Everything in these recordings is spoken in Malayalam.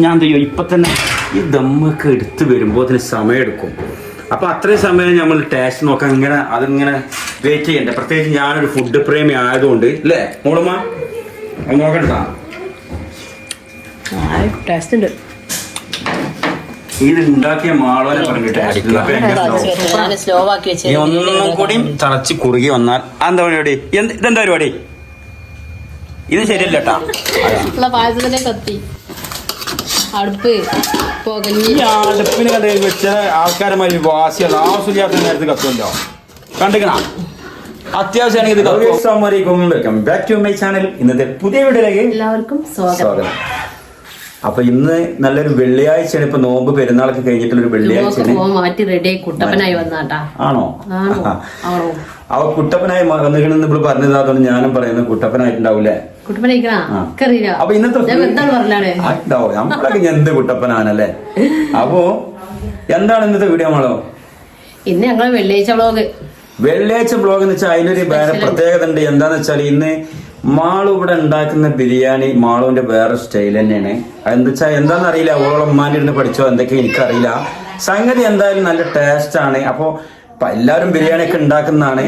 ഞാൻ എന്ത് ചെയ്യും ഇപ്പം തന്നെ ഈ ദമ്മൊക്കെ എടുത്ത് വരുമ്പോൾ അതിന് സമയമെടുക്കും. അപ്പോൾ അത്രയും സമയം നമ്മൾ ടേസ്റ്റ് നോക്കാൻ ഇങ്ങനെ അതിങ്ങനെ വെയിറ്റ് ചെയ്യണ്ടേ. പ്രത്യേകിച്ച് ഞാനൊരു ഫുഡ് പ്രേമി ആയതുകൊണ്ട് അല്ലേ മോളുമ്മ അത് നോക്കണ്ട. ടേസ്റ്റ് ഉണ്ട്. ഇത് ഉണ്ടാക്കിയ മാളോനെ പറഞ്ഞിട്ട് ഒന്നും കൂടി തളച്ച് കുറുകി വന്നാൽ എന്താ പരിപാടി? ഇതെന്താ പരിപാടി? ഇത് ശരിയല്ല കേട്ടാ. പായസത്തിന്റെ കത്തി അടുപ്പ് അടുപ്പിന് കഥ വെച്ച ആൾക്കാരമാര് വാസിയല്ല ആവശ്യമില്ലാത്ത നേരത്ത് കത്തുമല്ലോ കണ്ടിക്കണ അത്യാവശ്യമാണെങ്കിൽ ഇത് welcome back to my channel. ഇന്നത്തെ പുതിയ വീഡിയോയിലേക്ക് എല്ലാവർക്കും സ്വാഗതം. അപ്പൊ ഇന്ന് നല്ലൊരു വെള്ളിയാഴ്ചയാണ്. ഇപ്പൊ നോമ്പ് പെരുന്നാളൊക്കെ കഴിഞ്ഞിട്ടുള്ളൊരു വെള്ളിയാഴ്ച മാറ്റി റെഡി കുട്ടപ്പനായി വന്നാട്ടാ. ആണോ? അവ കുട്ടപ്പനായി വന്നിക്കണെന്ന് ഇപ്പോൾ പറഞ്ഞത്. അതുകൊണ്ട് ഞാനും പറയുന്നത് കുട്ടപ്പനായിട്ടുണ്ടാവൂലേ? അപ്പൊ ഇന്നത്തെ നമ്മളൊക്കെ എന്ത് കുട്ടപ്പനാണല്ലേ. അപ്പോ എന്താണ് ഇന്നത്തെ വീഡിയോ നമ്മളോ? ഇന്ന് ഞങ്ങള് വെള്ളിയാഴ്ച ബ്ലോഗ് എന്ന് വെച്ചാൽ അതിനൊരു വേറെ പ്രത്യേകത ഉണ്ട്. എന്താന്ന് വെച്ചാൽ ഇന്ന് മാളു ഇവിടെ ഉണ്ടാക്കുന്ന ബിരിയാണി മാളുവിന്റെ വേറെ സ്റ്റൈൽ തന്നെയാണ്. അതെന്താ വെച്ചാൽ എന്താണെന്ന് അറിയില്ല. ഓളെ ഉമ്മാന്റെ ഇരുന്ന് പഠിച്ചോ എന്തൊക്കെ എനിക്കറിയില്ല. സംഗതി എന്തായാലും നല്ല ടേസ്റ്റ് ആണ്. അപ്പൊ എല്ലാരും ബിരിയാണി ഒക്കെ ഉണ്ടാക്കുന്നതാണ്.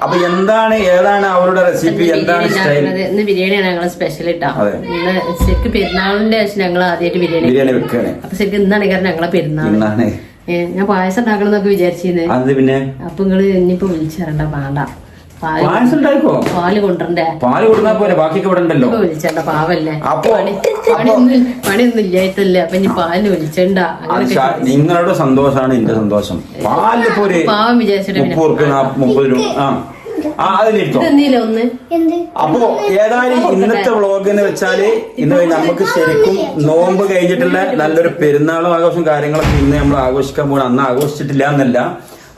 അപ്പൊ എന്താണ് ഏതാണ് അവരുടെ റെസിപ്പി, എന്താണ് സ്റ്റൈൽ? ബിരിയാണിയാണ് ഞങ്ങൾ സ്പെഷ്യൽ ഇട്ടാ. ശരിക്കും പെരുന്നാളിന്റെ ഞങ്ങൾ ആദ്യമായിട്ട് ബിരിയാണി വെക്കാണ്. അപ്പൊ ശരിക്കും ഇന്നാണ് കാരണം ഞങ്ങളെ പെരുന്നാൾ. ഞാൻ പായസം ഉണ്ടാക്കണം എന്നൊക്കെ വിചാരിച്ചിരുന്നേ. അത് പിന്നെ അപ്പൊ നിങ്ങള് ഇനിയിപ്പോ വിളിച്ചേരണ്ട വേണ്ട, പാല് കൊണ്ടുവരണ്ടേ? പാല് കൊടുത്താൽ പോലെ ബാക്കിയൊക്കെ ഇവിടെ ഉണ്ടല്ലോ. വിളിച്ചേണ്ട പാവല്ലേ, പണിയൊന്നും ഇല്ലായിട്ടല്ലേ. അപ്പൊ ഇനി പാലിന് വിളിച്ചണ്ട. നിങ്ങളുടെ സന്തോഷമാണ് എന്റെ സന്തോഷം. പാവം വിചാരിച്ചിട്ട് 30 രൂപ അപ്പോ ഏതായാലും ഇന്നത്തെ വ്ളോഗ് എന്ന് വെച്ചാല് ഇന്ന് നമുക്ക് ശരിക്കും നോമ്പ് കഴിഞ്ഞിട്ടുള്ള നല്ലൊരു പെരുന്നാളും ആഘോഷം കാര്യങ്ങളൊക്കെ ഇന്ന് നമ്മൾ ആഘോഷിക്കാൻ പോകണം. അന്ന് ആഘോഷിച്ചിട്ടില്ല എന്നല്ല.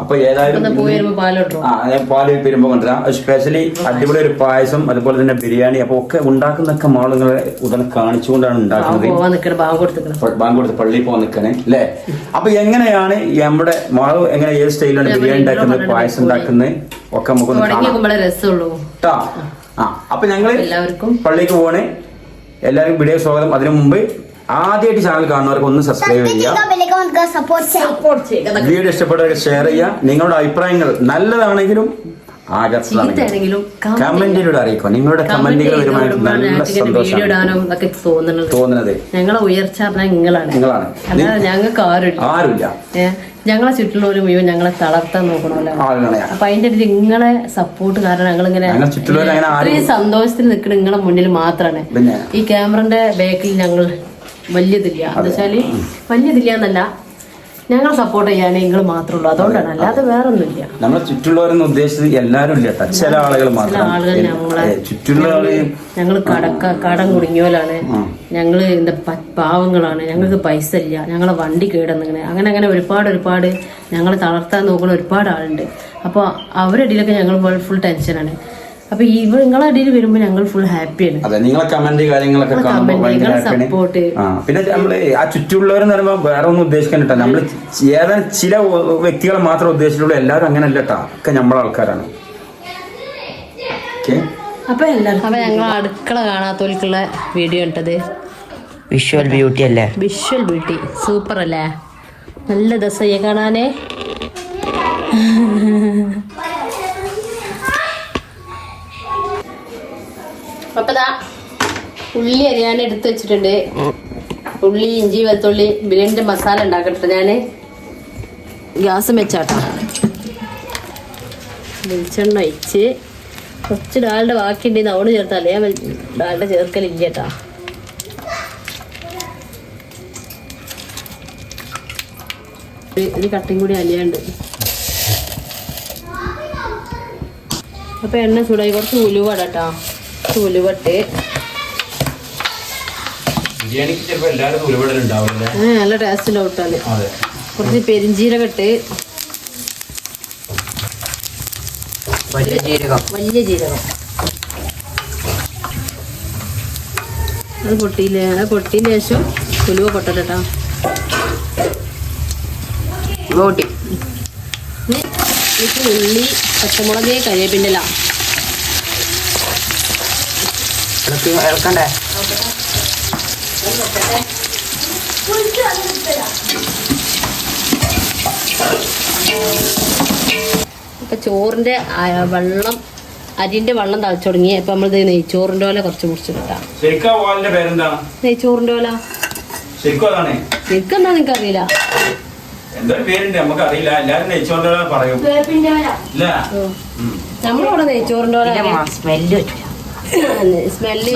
അപ്പൊ ഏതായാലും പാല് വരുമ്പോ കൊണ്ടുവരാം. സ്പെഷ്യലി അടിപൊളി ഒരു പായസം, അതുപോലെ തന്നെ ബിരിയാണി. അപ്പൊ ഒക്കെ ഉണ്ടാക്കുന്നൊക്കെ മാളുകളെ ഉടനെ കാണിച്ചുകൊണ്ടാണ് ഉണ്ടാക്കുന്നത്. ബാങ്ക് കൊടുത്ത് പള്ളിയിൽ പോകാൻ നിൽക്കണേ അല്ലേ. അപ്പൊ എങ്ങനെയാണ് നമ്മുടെ മാളു എങ്ങനെ ഏത് സ്റ്റൈലാണ് ബിരിയാണി ഉണ്ടാക്കുന്നത്, പായസം ഉണ്ടാക്കുന്നത് ഒക്കെ നമുക്ക് കേട്ടാ. അപ്പൊ ഞങ്ങള് പള്ളിക്ക് പോണേ. എല്ലാവർക്കും വീഡിയോ സ്വാഗതം. അതിനു മുമ്പ് ആദ്യമായിട്ട് ചാനൽ കാണുന്നവർക്ക് ഒന്ന് സബ്സ്ക്രൈബ് ചെയ്യുക, വീഡിയോ ഇഷ്ടപ്പെട്ടവർക്ക് ഷെയർ ചെയ്യുക. നിങ്ങളുടെ അഭിപ്രായങ്ങൾ നല്ലതാണെങ്കിലും ആകർഷണമാണെങ്കിലും കമന്റിലൂടെ അറിയിക്കുക. നിങ്ങളുടെ കമന്റുകൾ വരുമായിട്ട് നല്ല സന്തോഷമാണ് തോന്നുന്നത്. ഞങ്ങളെ ഉയർച്ച നിങ്ങളാണ്. ഞങ്ങൾക്ക് ആരുമില്ല. ഞങ്ങളെ ചുറ്റുള്ളവര് മുഴുവൻ ഞങ്ങളെ തളർത്താൻ നോക്കണമല്ലോ. അപ്പൊ അതിന്റെ അടുത്ത് നിങ്ങളെ സപ്പോർട്ട് കാരണം ഞങ്ങളിങ്ങനെ ഇത്രയും സന്തോഷത്തിൽ നിൽക്കുന്ന നിങ്ങളെ മുന്നിൽ മാത്രമാണ്. ഈ ക്യാമറന്റെ ബാക്കിൽ ഞങ്ങൾ വലിയതില്ല. എന്താ വെച്ചാല് വലിയതില്ല എന്നല്ല, ഞങ്ങൾ സപ്പോർട്ട് ചെയ്യാൻ നിങ്ങൾ മാത്രമേ ഉള്ളൂ. അതുകൊണ്ടാണ്, അല്ലാതെ വേറെ ഒന്നുമില്ല. നമ്മളെ ചുറ്റുള്ളവരെന്ന് ഉദ്ദേശിച്ചത് എല്ലാരും ഇല്ല, ചില ആളുകൾ മാത്രം. ഞങ്ങൾ കടം കുടുങ്ങിയോലാണ്, ഞങ്ങള് എന്താ പാവങ്ങളാണ്, ഞങ്ങൾക്ക് പൈസ ഇല്ല, ഞങ്ങളെ വണ്ടി കേടന്നിങ്ങനെ അങ്ങനെ ഒരുപാട് ഞങ്ങളെ തളർത്താൻ നോക്കുന്ന ഒരുപാട് ആളുണ്ട്. അപ്പോൾ അവരുടെ ഇടയിലൊക്കെ ഞങ്ങൾ ഫുൾ ടെൻഷനാണ്. അപ്പൊ നിങ്ങളെ അടിയിൽ വരുമ്പോ ഞങ്ങൾ ഫുൾ ഹാപ്പിയാണ്. അതെ, നിങ്ങളെ കമന്റ് കാര്യങ്ങളൊക്കെ സപ്പോർട്ട്. പിന്നെ നമ്മള് ആ ചുറ്റുള്ളവരെന്ന് പറയുമ്പോ വേറെ ഒന്നും ഉദ്ദേശിക്കാൻ കേട്ടോ. നമ്മള് ഏതാനും ചില വ്യക്തികളെ മാത്രം ഉദ്ദേശിച്ചുള്ളൂ. എല്ലാവരും അങ്ങനെ അല്ല കേട്ടോ, ഒക്കെ നമ്മളെ ആൾക്കാരാണ്. അപ്പൊ ഞങ്ങൾ അടുക്കള കാണാത്തവർക്കുള്ള വീഡിയോ ഇട്ടത് വിഷ്വൽ ബ്യൂട്ടി അല്ലേ? വിഷ്വൽ ബ്യൂട്ടി സൂപ്പർ അല്ലേ? നല്ല രസമായി കാണാനേ. അപ്പൊ ഉള്ളി അരിയാൻ എടുത്ത് വെച്ചിട്ടുണ്ട്. ഉള്ളി, ഇഞ്ചി, വെളുത്തുള്ളി, ബിരിയാണിന്റെ മസാല ഉണ്ടാക്കട്ടെ. ഞാന് ഗ്യാസും വെച്ചാട്ടോ. വെളിച്ചെണ്ണ ഒഴിച്ച് കുറച്ച് ഡാലിന്റെ ബാക്കി ഉണ്ടെങ്കിൽ അവിടെ ചേർത്താലേ. ഞാൻ ഡാലിന്റെ ചേർക്കലില്ല കേട്ടാ. ഒരു കട്ടയും കൂടി അലിയാണ്ട്. അപ്പൊ എണ്ണ ചൂടായി കുറച്ച് ഉലുവടാട്ടോ. ഉലുവട്ട് നല്ല ടേസ്റ്റ് ഉണ്ടാവും. കുറച്ച് പെരിഞ്ചീരകം ഇട്ട്, വലിയ ജീരകം അത് പൊട്ടിയതിന് ശേഷം ഉലുവ പൊട്ടട്ടോ. ഉള്ളി, പച്ചമുളക്, കരിവേപ്പിൻ്റെ ഇല ഇളക്കണ്ടേ? ഇപ്പൊ ചോറിന്റെ വെള്ളം അരിന്റെ വെള്ളം തളിച്ചു തുടങ്ങി. ഇപ്പൊ നമ്മളിത് നെയ്ച്ചോറിന്റെ ഓല കുറച്ച് മുറിച്ചിട്ടാ. നെയ്ച്ചോറിന്റെ ഓല ശരിക്കും എന്താ നിനക്ക് അറിയില്ല? എന്തൊരു പേരുണ്ട് നമുക്ക് അറിയില്ല. എല്ലാരും നെയ്ച്ചോറിന്റെ പറയും. നമ്മളിവിടെ നെയ്ച്ചോറിന്റെ ഓല സ്മെല്ല് സ്മെല്ല്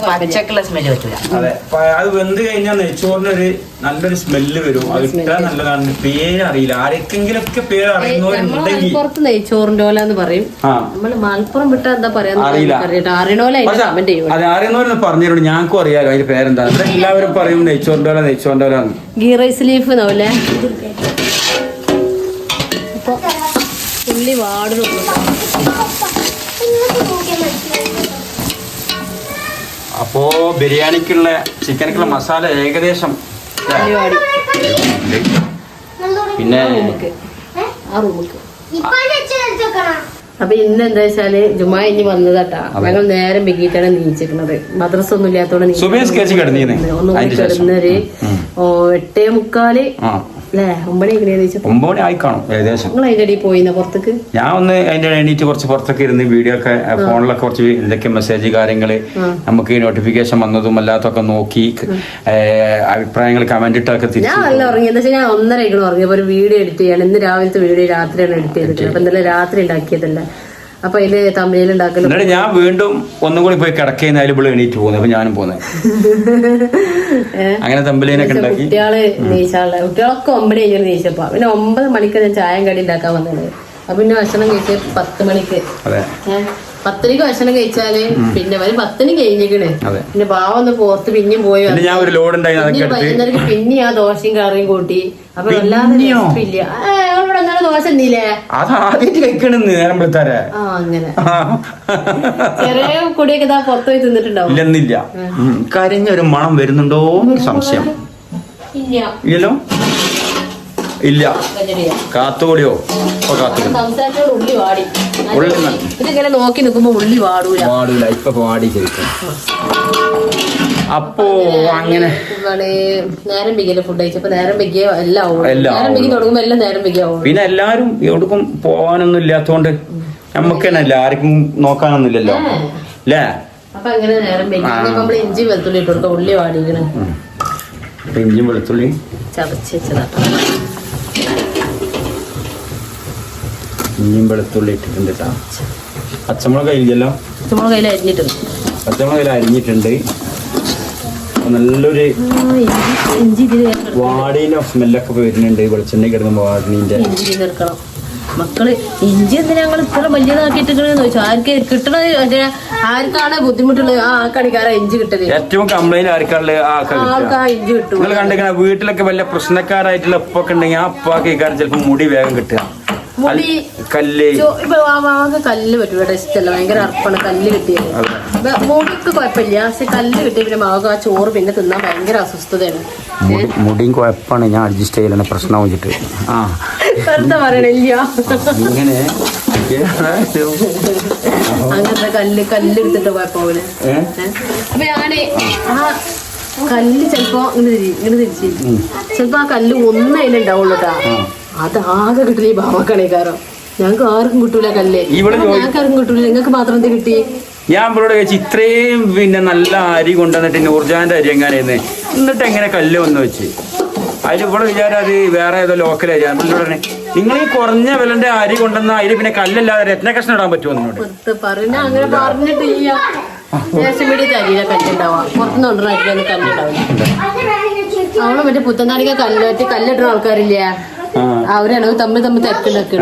പച്ചക്കുള്ള സ്മെല്ല് പറ്റൂല. അതെ, അത് വെന്ത് കഴിഞ്ഞാൽ നെയ്ച്ചോറിനൊരു നല്ലൊരു സ്മെല്ല് വരും. അത് ഇട്ടാ നല്ലതാണ്. പേരറിയില്ല, ആരെങ്കിലും ഒക്കെ പേര് അറിയുന്നവരുണ്ടെങ്കിൽ പുറത്ത് നെയ്ച്ചോറിന്റെ ഓല എന്ന് പറയും. നമ്മള് മലപ്പുറം വിട്ടാ എന്താ പറയാ അറിയില്ല. അറിയുന്നവരൊന്ന് പറഞ്ഞിട്ടുണ്ട്. ഞങ്ങൾക്കും അറിയാലോ അതിന്റെ പേരെന്താ. എല്ലാവരും പറയും നെയ്ച്ചോറിന്റെ ഓല നെയ്ച്ചോറിന്റെ ഓല. ഗീ റൈസ് ലീഫ് എന്നാവല്ലേ. അപ്പൊ ഉള്ളി വാടുന്നു. അപ്പോ ബിരിയാണിക്കുള്ള ചിക്കനിക്കുള്ള മസാല ഏകദേശം പിന്നെ അപ്പൊ ഇന്ന് എന്താ വെച്ചാല് ജുമാ ഇനി വന്നതാട്ടാ. ഞങ്ങൾ നേരം ബെഗിട്ടാണ് നീച്ചിരിക്കുന്നത്. മദ്രസ ഒന്നും ഇല്ലാത്തോടെ ഒന്നുകൂടി കിടന്നൊരു 8:45 അല്ലേ 9 മണി ആയി കാണും ഏകദേശം. നിങ്ങൾ അതിന്റെ അടിയിൽ പോയിന്ന പുറത്തേക്ക്? ഞാൻ ഒന്ന് അതിന്റെ എണീറ്റ് കുറച്ച് പുറത്തൊക്കെ ഇരുന്ന് വീഡിയോ ഒക്കെ ഫോണിലൊക്കെ കുറച്ച് എന്തൊക്കെ മെസ്സേജ് കാര്യങ്ങള് നമുക്ക് നോട്ടിഫിക്കേഷൻ വന്നതും അല്ലാത്തൊക്കെ നോക്കി അഭിപ്രായങ്ങൾ കമന്റ് ഇട്ടൊക്കെ ഞാൻ നല്ല ഉറങ്ങി. എന്താ വെച്ചാൽ ഞാൻ 1:30 ഉറങ്ങിയപ്പോ ഒരു വീഡിയോ എഡിറ്റ് ചെയ്യാണ്. ഇന്ന് രാവിലത്തെ വീഡിയോ രാത്രിയാണ് എഡിറ്റ് ചെയ്തിട്ടുള്ളത്. അപ്പൊ എന്തായാലും രാത്രി ഉണ്ടാക്കിയതല്ല. അപ്പൊ അതില് തമിഴിൽ ഉണ്ടാക്കലും ഞാൻ വീണ്ടും ഒന്നും കൂടി പോയി കിടക്കുന്ന അതിൽ ഇവിടെ എണീറ്റ് പോകുന്നത്. അപ്പൊ ഞാനും പോകുന്നത് അങ്ങനെ തമ്പിലേനൊക്കെ ഉണ്ടാക്കി. കുട്ടികള് നീച്ചാളെ കുട്ടികളൊക്കെ 9 കഴിഞ്ഞ് നീച്ചപ്പോ പിന്നെ 9 മണിക്ക് ഞാൻ ചായം കടി ഉണ്ടാക്കാൻ വന്നത്. അപ്പൊ പിന്നെ ഭക്ഷണം കഴിച്ച് 10 മണിക്ക് 10 ഭക്ഷണം കഴിച്ചാല് പിന്നെ 10 കഴിഞ്ഞിക്കണ്. പിന്നെ പാവം ഒന്ന് പുറത്ത് പിന്നെയും പോയി വൈകുന്നേരം പിന്നെ ആ ദോശയും കറിയും കൂട്ടി. അപ്പൊ വല്ലാതെ ഇല്ല. ഇവിടെ ദോശ ഇന്നില്ലേ? അങ്ങനെ ചെറിയ പൊടിയൊക്കെ ഇതാ പുറത്ത് പോയി തിന്നിട്ടുണ്ടാവും. ഇല്ലെന്നില്ല. കരിഞ്ഞൊരു മണം വരുന്നുണ്ടോ സംശയം. ഇല്ലല്ലോ. ഇല്ല കാത്തുകൂടിയോ? ഉള്ളി വാടി. ഇതിങ്ങനെ നോക്കി നിൽക്കുമ്പോ ഉള്ളി വാടൂല. ഇപ്പൊ വാടി ശരിക്കും. അപ്പോ അങ്ങനെ നേരം ബിഗില് ഫുഡ് കഴിച്ചപ്പോ നേരം ബിഗിയ എല്ലാം നേരം ബിഗി തുടങ്ങുമ്പോ എല്ലാം നേരം ബിഗിയാവും. പിന്നെ എല്ലാരും എവിടേക്കും പോവാനൊന്നും ഇല്ലാത്തോണ്ട് നമുക്ക് തന്നെ അല്ല ആർക്കും നോക്കാനൊന്നുമില്ലല്ലോ അല്ലേ. അപ്പൊ അങ്ങനെ നേരം ബിഗി നമ്മള് ഇഞ്ചി വെളുത്തുള്ളി ഇട്ട് കൊടുക്കാം. ഉള്ളി വാടിക്കണ്. ഇഞ്ചി വെളുത്തുള്ളി ചതച്ച് വെച്ചതാട്ടോ. ഇഞ്ചിയും വെളുത്തുള്ളി ഇട്ടിട്ടുണ്ട്. പച്ചമുളക് കയ്യില്ലല്ലോ. പച്ചമുളക് കയ്യിൽ അരിഞ്ഞിട്ടുണ്ട്. പച്ചമുളക് കയ്യിൽ അരിഞ്ഞിട്ടുണ്ട്. നല്ലൊരു വാടീന്റെ സ്മെല്ലൊക്കെ വരുന്നുണ്ട്. വെളിച്ചെണ്ണ കിടന്ന് വാടീന്റെ ഇഞ്ചി ചേർക്കണം. മക്കള് ഇഞ്ചി എന്തിനാ ഞങ്ങൾ ഇത്ര വലിയതാക്കിയിട്ടെന്ന് ചോദിച്ചു. ആർക്ക് കിട്ടണത് ആർക്കാണ് ബുദ്ധിമുട്ടുള്ളത് ആ കണിക്കാരാ ഇഞ്ചി കിട്ടത്. ഏറ്റവും കംപ്ലൈന്റ് ആർക്കാണ് ആൾക്കാ ഇഞ്ചി കിട്ടും. നിങ്ങൾ കണ്ടിരിക്കണ വീട്ടിലൊക്കെ വല്ല പ്രശ്നക്കാരായിട്ടുള്ള ഉപ്പൊക്കെ ഉണ്ടെങ്കിൽ ആ ഉപ്പാക്ക് ഈ കാര്യം ചിലപ്പോൾ മുടി വേഗം കിട്ടുക. കല്ല് ഇപ്പൊ ആകെ കല്ല് പറ്റൂല. ടെസ്റ്റ് അല്ല ഭയങ്കര അർപ്പാണ് കല്ല് കിട്ടിയത്. മുടിക്ക് കുഴപ്പമില്ല. പക്ഷെ കല്ല് കിട്ടിയ പിന്നെ ആകെ ആ ചോറ് പിന്നെ തിന്നാൻ ഭയങ്കര അസ്വസ്ഥതയാണ്. മുടിയും കുഴപ്പമാണ്. ഞാൻ അഡ്ജസ്റ്റ് ചെയ്യലാണ് പ്രശ്നം വെച്ചിട്ട്. എന്താ പറയണില്ല ഇങ്ങനെ അങ്ങനത്തെ കല്ല് എടുത്തിട്ട് കുഴപ്പമില്ല. അപ്പൊ ഞാന് ആ കല്ല് ചെലപ്പോ ഇങ്ങനെ തിരിച്ച് ചെലപ്പോ ആ കല്ല് ഒന്നതിലുണ്ടാവുള്ളൂ കേട്ടാ. അതാകെ കിട്ടില്ല ഈ ഭാവക്കണേക്കാരോ. ഞങ്ങൾക്ക് ആർക്കും കിട്ടൂല കല്ല്. ഞങ്ങൾക്ക് ആർക്കും കിട്ടൂല. നിങ്ങൾക്ക് മാത്രം എന്ത് കിട്ടി? ഞാൻ ഇവരോട് ചോദിച്ചു ഇത്രയും പിന്നെ നല്ല അരി കൊണ്ടുവന്നിട്ട് നൂർജാന്റെ അരി എങ്ങനെയായിരുന്നു എന്നിട്ട് എങ്ങനെ കല്ല് വന്ന് വെച്ച്. അതിൽ ഇവിടെ വിചാരം അത് വേറെ ഏതോ ലോക്കൽ അരി. നമ്മളോട് നിങ്ങൾ ഈ കുറഞ്ഞ വിലന്റെ അരി കൊണ്ടുവന്ന അതിൽ പിന്നെ കല്ലല്ലാതെ രത്ന കഷ്ണം ഇടാൻ പറ്റുമോ നിന്നോട് പറഞ്ഞ അങ്ങനെ പറഞ്ഞിട്ടില്ല. അരിയിലെ കല്ലുണ്ടാവാം. പുറത്തുനിന്ന് കൊണ്ടുവരാൻ കല്ലുണ്ടാവില്ല. അവള് മറ്റേ പുത്തനാടിക കല്ലിട്ടുന്ന ആൾക്കാരില്ല. അവരാണ് തമ്മിൽ തിരക്കിലൊക്കെ.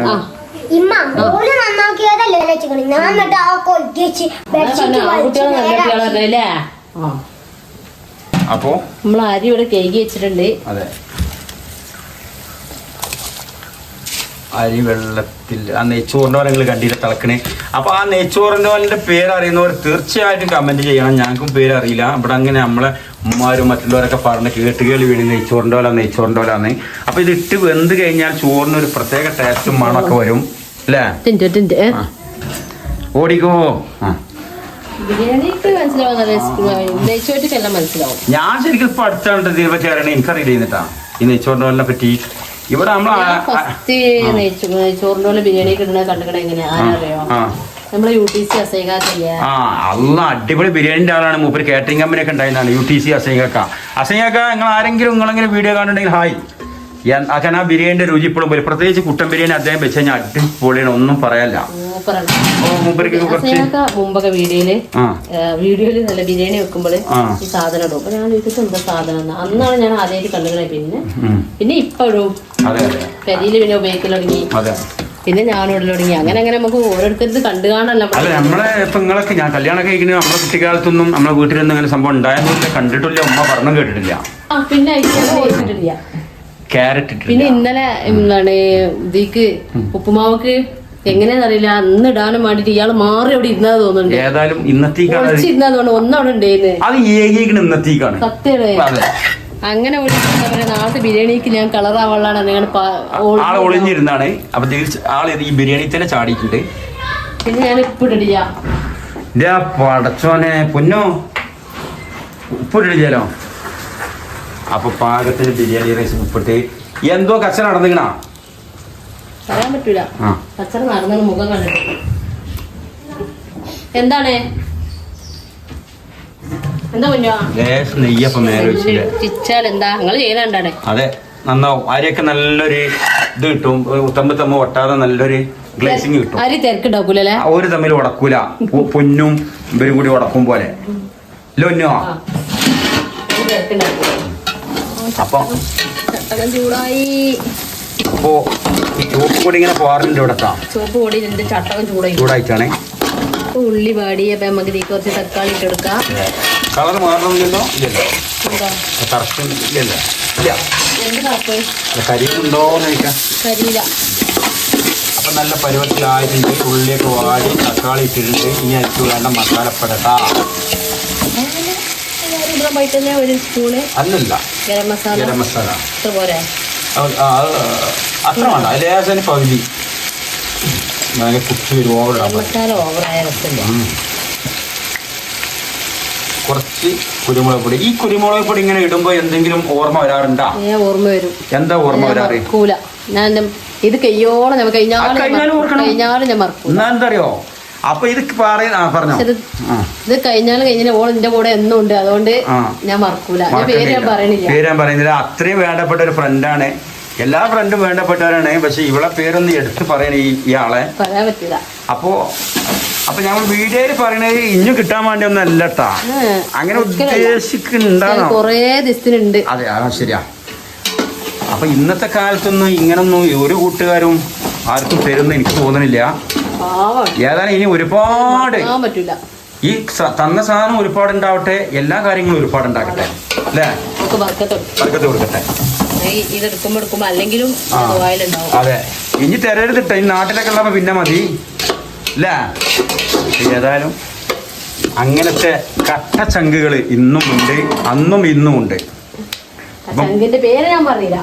അപ്പോ നമ്മൾ അരി ഇവിടെ കേകി വെച്ചിട്ടുണ്ട്. അതെ, അരി വെള്ളത്തിൽ ആ നെയ്ച്ചോറിന്റെ പോലെ നിങ്ങൾ കണ്ടില്ല തിളക്കണേ. അപ്പൊ ആ നെയ്ച്ചോറിന്റെ പോലിന്റെ പേര് അറിയുന്നവർ തീർച്ചയായിട്ടും കമന്റ് ചെയ്യണം. ഞങ്ങൾക്കും പേര് അറിയില്ല. ഇവിടെ അങ്ങനെ നമ്മളെ ഉമ്മാരും മറ്റുള്ളവരൊക്കെ പറഞ്ഞ് കേട്ടുകേളി വീണ് നെയ്ച്ചോറിന്റെ പോലാന്ന്. അപ്പൊ ഇത് ഇട്ട് വെന്ത് കഴിഞ്ഞാൽ ചോറിന് ഒരു പ്രത്യേക ടേസ്റ്റും മണമൊക്കെ വരും അല്ലേ. ഓടിക്കോ. ബിരിയാണിക്ക് മനസ്സിലാവുന്നത് നെയ്ച്ചോറ്റക്കെല്ലാം മനസ്സിലാവും. ഞാൻ ശരിക്കും ഇപ്പൊ അടുത്താണ് ദീപ ചേരണേ എനിക്കറിയില്ലേട്ടാ ഈ നെയ്ച്ചോറിനെ പറ്റി. ഇവിടെ ഫസ്റ്റ് നെയ്ച്ചോറിന്റെ പോലെ ബിരിയാണി കിട്ടുന്ന കണ്ടുകിട എങ്ങനെയാ ആരറിയോ? നമ്മള് UTC അസൈകാക്കില്ല. അല്ല അടിപൊളി ബിരിയാണിന്റെ ആളാണ് മൂപ്പര്. കാറ്ററിംഗ് കമ്പനി ഒക്കെ ഉണ്ടായിരുന്നാണ് UTC അസൈകാക്ക. നിങ്ങൾ ആരെങ്കിലും നിങ്ങളെങ്കിലും വീഡിയോ കാണുന്നുണ്ടെങ്കിൽ ഹായ്. ആ ബിരിയാണിന്റെ രുചി ഇപ്പോഴും പോലും, പ്രത്യേകിച്ച് കുട്ടൻ ബിരിയാണി അദ്ദേഹം വെച്ച് കഴിഞ്ഞാൽ അടിപൊളിയാണ്, ഒന്നും പറയാനില്ല. മുമ്പൊക്കെ വീഡിയോയില് നല്ല ബിരിയാണി വെക്കുമ്പോൾ ഈ സാധനം ഇടും. അപ്പൊ ഞാൻ ചോദിച്ചിട്ട് എന്താ സാധനം അന്നാണ് ഞാൻ ആദ്യമായിട്ട് കണ്ടുകളെ. പിന്നെ ഇപ്പോഴും കരിയില് പിന്നെ ഉപയോഗിക്കൽ തുടങ്ങി, പിന്നെ ഞാനും ഇടൽ തുടങ്ങി. അങ്ങനെ നമുക്ക് ഓരോരുത്തർക്ക് കണ്ടു കാണാനല്ല. അല്ല നമ്മളെ ഇപ്പൊ നിങ്ങളൊക്കെ ഞാൻ കല്യാണം കഴിക്കുന്നത് നമ്മളെ കുട്ടിക്കാലത്തൊന്നും നമ്മളെ വീട്ടിലൊന്നും അങ്ങനെ സംഭവം ഉണ്ടായിരുന്നില്ല, കണ്ടിട്ടില്ല, ഉമ്മ പറഞ്ഞു കേട്ടിട്ടില്ല. പിന്നെ കഴിച്ചിട്ടില്ല. ക്യാരറ്റ് പിന്നെ ഇന്നലെ എന്താണ് ഇതിക്ക് ഉപ്പുമാവക്ക് എങ്ങനെയാന്നറിയില്ല, അന്ന് ഇടാനും വേണ്ടിട്ട് ഇയാള് മാറി അവിടെ ഇരുന്നാ തോന്നുന്നുണ്ട്. ഏതായാലും ഇന്നത്തേക്കാണ് ഒന്നവിടെ ഉണ്ടായിരുന്നു. അത് ഏകീകരണം ഇന്നത്തേക്കാണ് സത്യം. അങ്ങനെ നാളത്തെ ബിരിയാണിക്ക് ഞാൻ കളറാവാളാണ് ആള് ഒളിഞ്ഞിരുന്നാണ്. അപ്പൊ ആള് ഈ ബിരിയാണി തന്നെ ചാടിയിട്ടുണ്ട്. പിന്നെ ഞാൻ ഉപ്പിടില്ല. പടച്ചോനെ പൊന്നോ, ഉപ്പിടില്ലല്ലോ. അപ്പൊ പാകത്തിന് ബിരിയാണി റൈസ് ഉപ്പിട്ട് എന്തോ കച്ചറ നടന്നിക്കണ പറയാൻ പറ്റൂല. കച്ചറ നടന്ന മുഖം കണ്ടിട്ട് എന്താണ് എന്താ കുഞ്ഞോ നെയ്യപ്പം നേരെ ചിച്ചാൽ എന്താ നിങ്ങൾ ചെയ്യലുണ്ടാണ്. അതെ നന്നാവും. അരിയൊക്കെ നല്ലൊരു ഇത് കിട്ടും, തമ്മ ഒട്ടാതെ നല്ലൊരു ഗ്ലേസിങ് കിട്ടും. അരി തിരക്കുണ്ടാക്കൂലേ? ഒരു തമ്മിൽ ഉടക്കൂല, പൊന്നും ഇവരും കൂടി ഉടക്കും പോലെ ലൊന്നോ. അപ്പൊ ചൂടായി. അപ്പോ ഈ ചുവപ്പ് പൊടി ഇങ്ങനെ പോകാറുണ്ട് ഇവിടെ. ചുവപ്പ് പൊടി ചട്ടകം ചൂടായിട്ടാണ് ഉള്ളി പാടി. അപ്പൊ നമുക്ക് ഇതിൽ കുറച്ച് തക്കാളി ഇട്ട് എടുക്കാം. കളർ മാറണമെന്നില്ലല്ലോ? ഇല്ലല്ലോ. കറുപ്പ് ഇല്ലല്ലോ? ഇല്ല. എന്ത് കറുപ്പ്? കരിയുണ്ടോന്ന് ചോദിക്കാം. കരിയില്ല. അപ്പൊ നല്ല പരുവത്തിലായിട്ടുണ്ട്. ഉള്ളിയൊക്കെ വാടി തക്കാളി ഇട്ടിട്ടുണ്ട്. ഇനി അരിച്ചു വേണ്ട മസാലപ്പെടട്ടാ. ഒരു സ്പൂണ് അല്ലല്ല ഗരം മസാല പോരെ? അത്ര വേണ്ട, ലേശന് പകുതി കുത്തി വരും. മസാല ഓവറായ രസമില്ല. കുറച്ച് കുരുമുളക് പൊടി. ഈ കുരുമുളക് പൊടി ഇങ്ങനെ ഇടുമ്പോ എന്തെങ്കിലും ഓർമ്മ വരാറുണ്ടാ? ഓർമ്മ വരും. എന്താ ഓർമ്മ വരാറ്? ഞാൻ ഇത് കയ്യോളം കഴിഞ്ഞാലും ഞാൻ മറക്കും. എന്നാ എന്തറിയോ, അപ്പൊ ഇത് പറഞ്ഞോ, ഇത് കഴിഞ്ഞാൽ ഓൾ എന്റെ കൂടെ എന്നും ഉണ്ട്, അതുകൊണ്ട് ഞാൻ മറക്കൂല. പേര് ഞാൻ പറയുന്നില്ല. അത്രയും വേണ്ടപ്പെട്ട ഒരു ഫ്രണ്ടാണ്. എല്ലാ ഫ്രണ്ടും വേണ്ടപ്പെട്ടവരാണ്. പക്ഷെ ഇവളെ പേരൊന്നും എടുത്ത് പറയണ ഇയാളെ പറയാൻ പറ്റില്ല. അപ്പൊ ഞങ്ങൾ വീഡിയോയിൽ പറയണത് ഇഞ്ഞു കിട്ടാൻ വേണ്ടി ഒന്നും അല്ലട്ടാ, അങ്ങനെ ഉദ്ദേശിക്കുന്നുണ്ടാണോ? കൊറേ ദിവസത്തിനുണ്ട്. അതെ ശരിയാ. അപ്പൊ ഇന്നത്തെ കാലത്തൊന്നും ഇങ്ങനൊന്നും ഒരു കൂട്ടുകാരും ആർക്കും തരുന്ന എനിക്ക് തോന്നുന്നില്ല. ഏതായാലും ഇനി ഒരുപാട് ഈ തന്ന സാധനം ഒരുപാട് ഉണ്ടാവട്ടെ, എല്ലാ കാര്യങ്ങളും ഒരുപാട് ഉണ്ടാക്കട്ടെ അല്ലേ? ബർക്കത്ത് കൊടുക്കട്ടെ. അതെ, ഇനി തരരുതിട്ടെ. ഈ നാട്ടിലൊക്കെ ഉള്ളപ്പോ പിന്നെ മതി അല്ലേ? ഏതായാലും അങ്ങനത്തെ കട്ടച്ചങ്കുകൾ ഇന്നും ഉണ്ട്, അന്നും ഇന്നും ഉണ്ട്. പേര് പറഞ്ഞില്ല.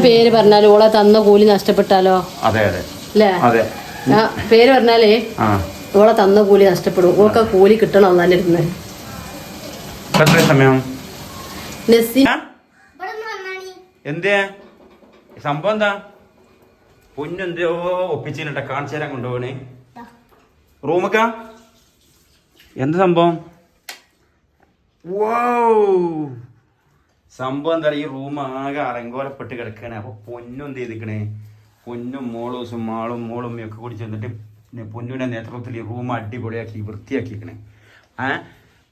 പേര് പറഞ്ഞാല് ഓളെ തന്ന കൂലി നഷ്ടപ്പെട്ടാലോ? അതെ അതെ അല്ലേ? പേര് പറഞ്ഞാലേ ഓളെ തന്ന കൂലി നഷ്ടപ്പെടും. ഓൾക്ക് കൂലി കിട്ടണം. നല്ല ഇരുന്ന് സമയം എന്തേ സംഭവം എന്താ? പൊന്നെന്തോ ഒപ്പിച്ചിട്ട കാണിച്ചു തരാൻ കൊണ്ടുപോകണേ റൂമൊക്ക. എന്ത് സംഭവം? സംഭവം എന്താ, ഈ റൂം ആകെ അലങ്കോലപ്പെട്ട് കിടക്കണേ. അപ്പൊ പൊന്നും എന്ത് ചെയ്തിക്കണേ, പൊന്നും മോളും ഒക്കെ കൂടി ചെന്നിട്ട് പൊന്നുവിന്റെ നേതൃത്വത്തിൽ ഈ റൂം അടിപൊളിയാക്കി വൃത്തിയാക്കിക്കണേ.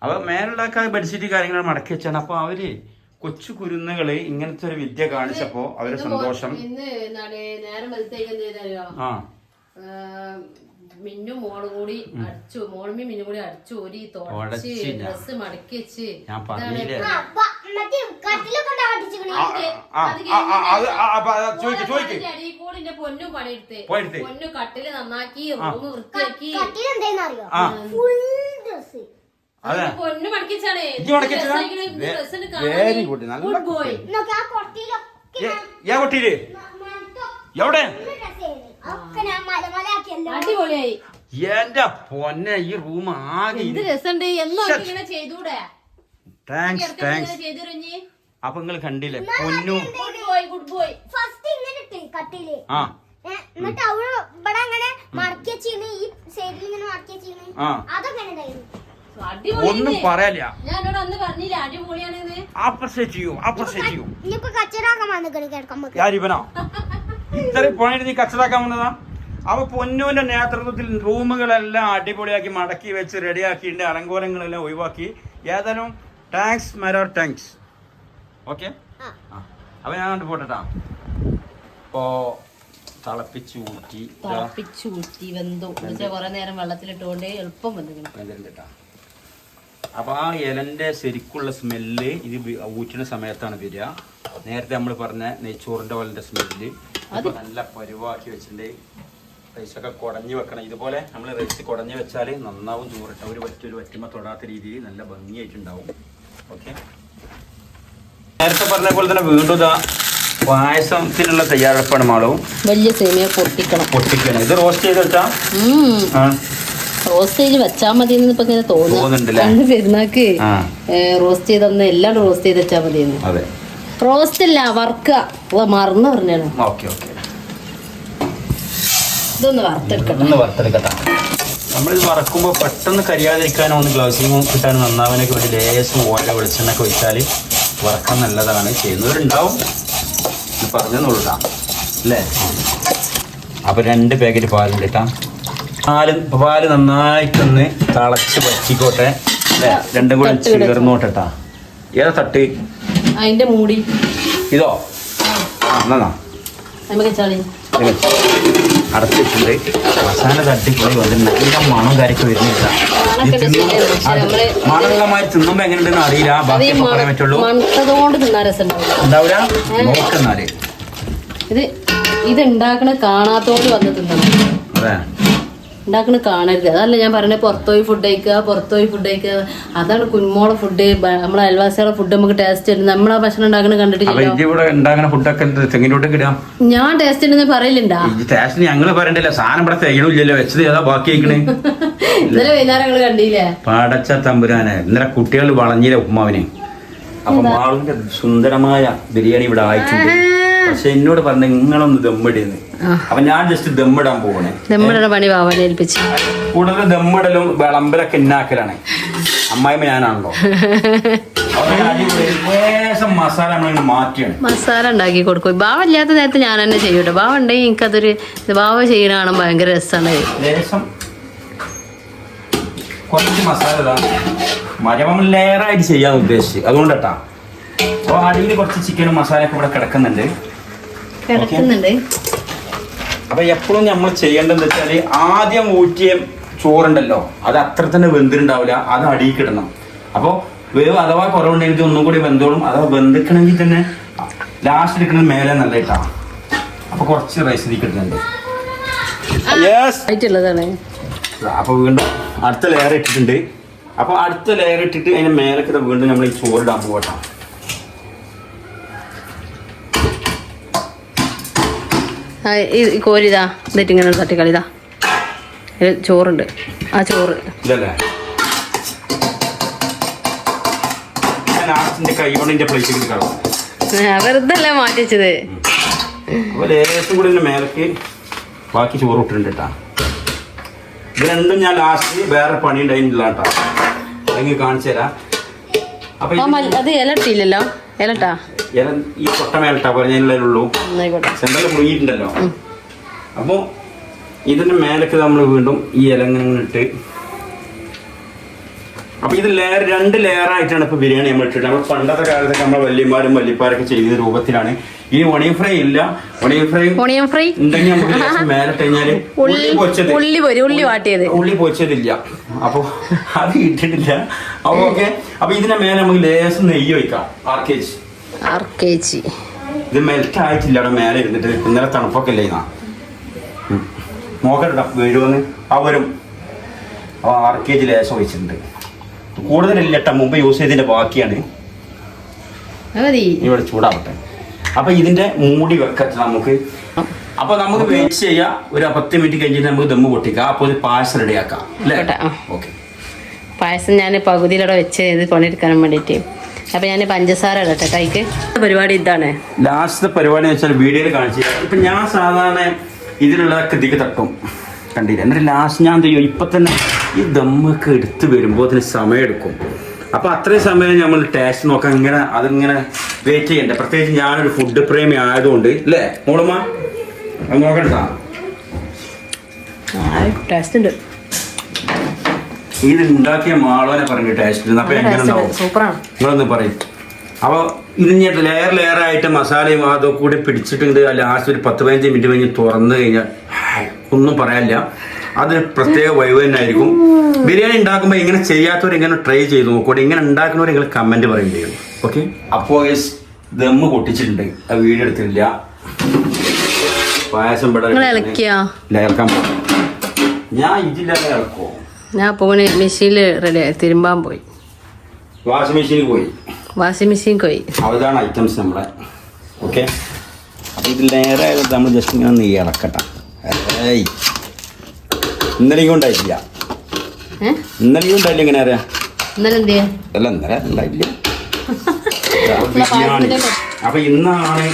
അപ്പൊ മേലുണ്ടാക്കാൻ ബെഡ്ഷീറ്റ് കാര്യങ്ങൾ മടക്കി വെച്ചാണ്. അപ്പൊ അവര് കൊച്ചു കുരുന്നുകള് ഇങ്ങനത്തെ ഒരു വിദ്യ കാണിച്ചപ്പോ അവര് സന്തോഷം. മിന്നും മോളും കൂടി അടിച്ചു, മോളും മിന്നും കൂടി അടിച്ചു ഓരി തുടച്ച് ഡ്രസ് മടക്കി വെച്ച് പൊന്നു പണിയെടുത്ത് പൊന്നു കട്ടില് നന്നാക്കി റൂം വൃത്തിയാക്കി പൊന്നു മടക്കിച്ചാണ്. Very good. നല്ല എവിടെ അടിപൊളിയായി. എന്റെ പൊന്നെ ഈ റൂം ആകെ എന്ത് രസമുണ്ട്. എന്നോ ഇങ്ങനെ ചെയ്തൂടെ? Thanks thanks. അപ്പൊ നിങ്ങൾ കണ്ടില്ലേ പൊന്നു ഗുഡ് ബോയ്. ആ എന്നിട്ട് അവള് ഇവിടെ അങ്ങനെ മടക്കി വെച്ചിരുന്നു, ഈ സൈഡിൽ ഇങ്ങനെ മടക്കി വെച്ചിരുന്നു. ആ അതൊക്കെ ഉണ്ടായിരുന്നു. ഒന്നും പറയാനില്ല. ഞാൻ അന്ന് പറഞ്ഞില്ല അടിപൊളിയാണെന്ന്. അപ്രിഷിയേറ്റ് ചെയ്യൂ, അപ്രിഷിയേറ്റ് ചെയ്യൂ. ഇനിയിപ്പോ കച്ചറാക്കാൻ വന്നിക്കണ് കിടക്കാൻ. ഞാനിവനോ ഇത്രയും പോയിട്ട് നീ കച്ചറാക്കാൻ വന്നതാ? അപ്പൊ പൊന്നുവിന്റെ നേതൃത്വത്തിൽ റൂമുകളെല്ലാം അടിപൊളിയാക്കി മടക്കി വെച്ച് റെഡിയാക്കിയിട്ട് അലങ്കോലങ്ങളെല്ലാം ഒഴിവാക്കി. ഏതായാലും താങ്ക്സ് മരോ താങ്ക്സ്. ഓക്കെ, അപ്പൊ ഞാൻ കണ്ടു പോട്ടെട്ടാ. ഇപ്പോ തിളപ്പിച്ച് ഊറ്റി വെന്തു. കൊറേ നേരം വെള്ളത്തിലിട്ടുകൊണ്ട് എളുപ്പം വെന്തിട്ടാ. അപ്പൊ ആ ഇലന്റെ ശരിക്കുള്ള സ്മെല്ല് ഇത് ഊറ്റുന്ന സമയത്താണ് വരിക. നേരത്തെ നമ്മൾ പറഞ്ഞ നെയ്ച്ചോറിന്റെ പോലത്തെ സ്മെല്ല് നല്ല പരുവാക്കി വെച്ചിട്ടുണ്ട്. റൈസൊക്കെ കുടഞ്ഞു വെക്കണം. ഇതുപോലെ നമ്മൾ റൈസ് കുടഞ്ഞു വെച്ചാൽ നന്നാവും. ചോറിട്ട ഒരു വറ്റുമ തൊടാത്ത രീതിയിൽ നല്ല ഭംഗിയായിട്ടുണ്ടാവും. ഓക്കെ, നേരത്തെ പറഞ്ഞ പോലെ തന്നെ വീണ്ടും ഇതാ പായസത്തിനുള്ള തയ്യാറെടുപ്പാണ്. മാളവും വലിയ സേമിയ പൊട്ടിക്കണം. ഇത് റോസ്റ്റ് ചെയ്ത് വെച്ചാ റോസ്റ്റ് ചെയ്ത് വെച്ചാ മതി ഇപ്പൊ ഇങ്ങനെ തോന്നുന്നുണ്ട്. പെരുന്നാക്ക് റോസ്റ്റ് ചെയ്തൊന്ന് എല്ലാം റോസ്റ്റ് ചെയ്ത് വെച്ചാ മതി. അതെ, റോസ്റ്റ് അല്ല വറുക്കുക. മറന്നു പറഞ്ഞാണ്. ഓക്കെ ഓക്കെ, ഇതൊന്ന് വറുത്തെടുക്കട്ടെ. നമ്മളിത് വറക്കുമ്പോൾ പെട്ടെന്ന് കരിയാതിരിക്കാനോ ഒന്ന് ഗ്ലൗസിങ് കിട്ടാൻ നന്നാവാനൊക്കെ വേണ്ടി ലേശം ഓല വെളിച്ചെണ്ണൊക്കെ ഒഴിച്ചാൽ വറക്കാൻ നല്ലതാണ്. ചെയ്യുന്നവരുണ്ടാവും, പറഞ്ഞെന്നുള്ളതാ അല്ലേ. അപ്പൊ 2 പാക്കറ്റ് പാലുണ്ട് കേട്ടാ. പാല് നന്നായിട്ടൊന്ന് തിളച്ച് പറ്റിക്കോട്ടെ അല്ലേ. രണ്ടും കൂടെ ചേർന്നോട്ടെട്ടാ. ഏതാ തട്ട്? അതിന്റെ മൂടി ഇതോ? എന്നാ അടച്ചിട്ടുണ്ട്. മസാല തട്ടിക്കളി വന്നിട്ടുണ്ട്. നല്ല മണം കാര്യമൊക്കെ വരുന്നില്ല. മണമുള്ള മാതിരി തിന്നുമ്പോ എങ്ങനെയുണ്ടെന്ന് അറിയില്ല. ബാക്കി പറയാൻ പറ്റുള്ളൂ. ഉണ്ടാവില്ല, നോക്കുന്നാല് ഇത് ഉണ്ടാക്കണ കാണാത്തോണ്ട് വന്ന് തിന്നണം. അതെ, ഉണ്ടാക്കണ കാണരുത്. അതല്ല ഞാൻ പറഞ്ഞത്. പുറത്തുപോയി ഫുഡ് കഴിക്കുക. അതാണ് കുഞ്ഞുമോളെ ഫുഡ്. നമ്മളെ അയൽവാസികളെ ഫുഡ് നമുക്ക് ടേസ്റ്റ് ഉണ്ട്. നമ്മളാ ഭക്ഷണം ഉണ്ടാക്കണ കണ്ടിട്ടില്ല. ഞാൻ ടേസ്റ്റ് ഉണ്ടെന്ന് പറയില്ലണ്ടാ. ഞങ്ങള് പറയണ്ടല്ലോ. സാധനം ഇവിടെ തികണില്ലല്ലോ. വെച്ചത് ഏതാ ബാക്കി കഴിക്കണേ? ഇന്നലെ വൈകുന്നേരം ഞങ്ങള് കണ്ടില്ലേ? പാടച്ച തമ്പുരാനെ. ഇന്നലെ കുട്ടികൾ വളഞ്ഞില്ല ഉപ്മാവിന്. അപ്പൊ മാളിന്റെ സുന്ദരമായ ബിരിയാണി ഇവിടെ ആയിട്ടുണ്ട്. പക്ഷെ എന്നോട് പറഞ്ഞ നിങ്ങളൊന്ന് ദമ്മിടുന്നു. അപ്പൊ ഞാൻ ജസ്റ്റ് ദമ്മിടാൻ പോകണേ. ദമ്മിടണ പണി ബാബനെ ഏൽപ്പിച്ചു. കൂടുതൽ ദമ്മിടലും വിളമ്പലൊക്കെ ഇന്നാക്കലാണ്. അമ്മായിമ്മ ഞാനാണല്ലോ. മസാല നമ്മളിങ്ങനെ മാറ്റിയാണ്. മസാല ഉണ്ടാക്കി കൊടുക്കും. ബാവ ഇല്ലാത്ത നേരത്ത് ഞാൻ തന്നെ ചെയ്യൂട്ടോ. ബാവ ഉണ്ടെങ്കിൽ എനിക്കതൊരു ബാവ ചെയ്യണ കാണാൻ ഭയങ്കര രസമാണ്. ലേശം കുറച്ച് മസാല മരവം ലെയറായിട്ട് ചെയ്യാൻ ഉദ്ദേശിച്ചു. അതുകൊണ്ടാ. അപ്പൊ അടിയിൽ കുറച്ച് ചിക്കനും മസാലയൊക്കെ ഇവിടെ കിടക്കുന്നുണ്ട്. അപ്പൊ എപ്പോഴും നമ്മൾ ചെയ്യേണ്ടതെന്ന് വെച്ചാല് ആദ്യം ഊറ്റിയ ചോറുണ്ടല്ലോ, അത് അത്ര തന്നെ വെന്തിട്ടുണ്ടാവില്ല. അത് അടിയിൽ കിടണം. അപ്പോൾ വേവ് അഥവാ കുറവുണ്ടെങ്കിൽ ഒന്നും കൂടി വെന്തോളും. അഥവാ വെന്തിക്കണമെങ്കിൽ തന്നെ ലാസ്റ്റ് എടുക്കുന്നത് മേലെ നല്ല ഇട്ടാണ്. അപ്പൊ കുറച്ച് റൈസ് ഇതിൽ കിട്ടുന്നുണ്ട്. അപ്പൊ വീണ്ടും അടുത്ത ലെയർ ഇട്ടിട്ടുണ്ട്. അപ്പൊ അടുത്ത ലെയർ ഇട്ടിട്ട് അതിന്റെ മേലൊക്കെ വീണ്ടും നമ്മൾ ഈ ചോറിടാൻ പോകട്ടാം. കോരിതാ എന്നിട്ട് ഇങ്ങനെ തട്ടിക്കളിതാ. ചോറുണ്ട്. ആ ചോറ് ഇതല്ലേ കൈ കൊണ്ട് പ്ലേറ്റ് വെറുതെ അല്ല മാറ്റി വെച്ചത്. അപ്പൊ ലേശം കൂടി മേലക്ക് ബാക്കി ചോറ് ഇട്ടിട്ടുണ്ട് കേട്ടാ. ഇത് രണ്ടും ഞാൻ ലാസ്റ്റ് വേറെ പണി ഉണ്ടായിട്ടില്ല കേട്ടാ. അല്ലെങ്കിൽ കാണിച്ചു തരാം. അപ്പൊ അത് ഇല ഇട്ടില്ലല്ലോ. ഇലട്ടാ ഈ കൊട്ട മേലട്ടാ പറഞ്ഞുള്ളൂ. സെന്ററിൽ മുഴുകിയിട്ടുണ്ടല്ലോ. അപ്പൊ ഇതിന്റെ മേലക്ക് നമ്മൾ വീണ്ടും ഈ ഇലങ്ങനെ ഇട്ട്. അപ്പൊ ഇത് രണ്ട് ലെയറായിട്ടാണ് ഇപ്പൊ ബിരിയാണി നമ്മൾ ഇട്ടിട്ട്. നമ്മൾ പണ്ടത്തെ കാലത്തൊക്കെ നമ്മളെ വല്യമാരും വല്യപ്പാരൊക്കെ ചെയ്യുന്ന രൂപത്തിലാണ്. ഈ ഒണിയൻ ഫ്രൈ ഇല്ല. ഒണിയൻ ഫ്രൈ ഉണ്ടെങ്കിൽ നമുക്ക് മേലിട്ട് കഴിഞ്ഞാല് ഉള്ളി പൊച്ചതില്ല. അപ്പൊ അത് ഇട്ടിട്ടില്ല. അപ്പൊ ഓക്കെ. അപ്പൊ ഇതിന്റെ മേലെ നമുക്ക് ലേശം നെയ്യ് വയ്ക്കാം. 6 kg. ഇത് മെൽറ്റ് ആയിട്ടില്ല അവിടെ മേലെ ഇരുന്നിട്ട്. ഇന്നലെ തണുപ്പൊക്കെ ഇല്ല. നോക്കട്ടോ വീഴുവന്ന് അവരും. അപ്പൊ 6 kg ലേശം ഒഴിച്ചിട്ടുണ്ട്. കൂടുതലില്ല കേട്ടോ. മുമ്പ് യൂസ് ചെയ്തതിന്റെ ബാക്കിയാണ്. ഇവിടെ ചൂടാവട്ടെ. അപ്പൊ ഇതിന്റെ മൂടി വെക്കട്ടെ നമുക്ക്. അപ്പൊ നമുക്ക് വെയിറ്റ് ചെയ്യാം. ഒരു 10 മിനിറ്റ് കഴിഞ്ഞിട്ട് നമുക്ക് ദമ്മ് പൊട്ടിക്കാം. അപ്പൊ ഒരു പായസം റെഡിയാക്കാം അല്ലേ? ഓക്കെ. പായസം ഞാൻ പകുതിയിലൂടെ വെച്ച് ഇത് പണിയെടുക്കാൻ വേണ്ടിയിട്ട്. അപ്പൊ ഞാൻ പഞ്ചസാര ഇടട്ടെ കൈക്ക്. പരിപാടി ഇതാണ് ലാസ്റ്റത്തെ പരിപാടി എന്ന് വെച്ചാൽ വീഡിയോയിൽ കാണിച്ചു. ഇപ്പൊ ഞാൻ സാധാരണ ഇതിലുള്ളതൊക്കെ ഇതിക്ക് തട്ടും കണ്ടില്ല. എന്നിട്ട് ലാസ്റ്റ് ഞാൻ ചെയ്യും ഇപ്പൊ തന്നെ ഈ ദമ്മൊക്കെ എടുത്ത് വരുമ്പോൾ അതിന് സമയം എടുക്കും. അപ്പൊ അത്രയും സമയം നമ്മൾ ടേസ്റ്റ് നോക്കാൻ ഇങ്ങനെ അതിങ്ങനെ വെയിറ്റ് ചെയ്യണ്ടേ. പ്രത്യേകിച്ച് ഞാനൊരു ഫുഡ് പ്രേമി ആയതുകൊണ്ട് അല്ലേ മോളുമ്മ? അത് നോക്കണ്ട, ടേസ്റ്റ് ഉണ്ട്. ഇത് ഉണ്ടാക്കിയ മാളോനെ പറഞ്ഞു ടേസ്റ്റ്. അപ്പൊ എങ്ങനെ ഉണ്ടാവും നിങ്ങളൊന്ന് പറയും. അപ്പൊ ഇത് ഞാൻ ലെയർ ആയിട്ട് മസാലയും അതൊക്കെ കൂടി പിടിച്ചിട്ടുണ്ട്. ലാസ്റ്റ് ഒരു 10-15 മിനിറ്റ് കഴിഞ്ഞ് തുറന്നു കഴിഞ്ഞാൽ ഒന്നും പറയാനില്ല. അതൊരു പ്രത്യേക വൈവ് തന്നെ ആയിരിക്കും. ബിരിയാണി ഉണ്ടാക്കുമ്പോൾ ഇങ്ങനെ ചെയ്യാത്തവർ ഇങ്ങനെ ട്രൈ ചെയ്ത് നോക്കൂടെ. ഇങ്ങനെ ഉണ്ടാക്കുന്നവർ നിങ്ങൾ കമന്റ് പറയും ചെയ്യും. ഓക്കെ. അപ്പോൾ ദമ്മ് പൊട്ടിച്ചിട്ടുണ്ട്. അത് വീഡിയോ എടുത്തില്ല. പായസം ഇളക്കാൻ പോകും. ഞാൻ ഇതില്ലാതെ ഇളക്കോ? ഞാൻ പോണി മെഷീനിൽ റെഡി തിരുമ്പാൻ പോയി. വാഷിംഗ് മെഷീൻ പോയി. അതാണ് ഐറ്റംസ് നമ്മളെ. ഓക്കെ. അപ്പൊ ഇത് ലെയറായത് നമ്മൾ ജസ്റ്റ് ഇങ്ങനെ നെയ്യ് ഇളക്കട്ടെ. ഇന്നലെയും ഉണ്ടായിട്ടില്ല. ഇന്നലെയും ഉണ്ടായില്ല. എങ്ങനെ അറിയാം? ഇന്നലെ ഉണ്ടായില്ല. ബിരിയാണി. അപ്പൊ ഇന്നാണ്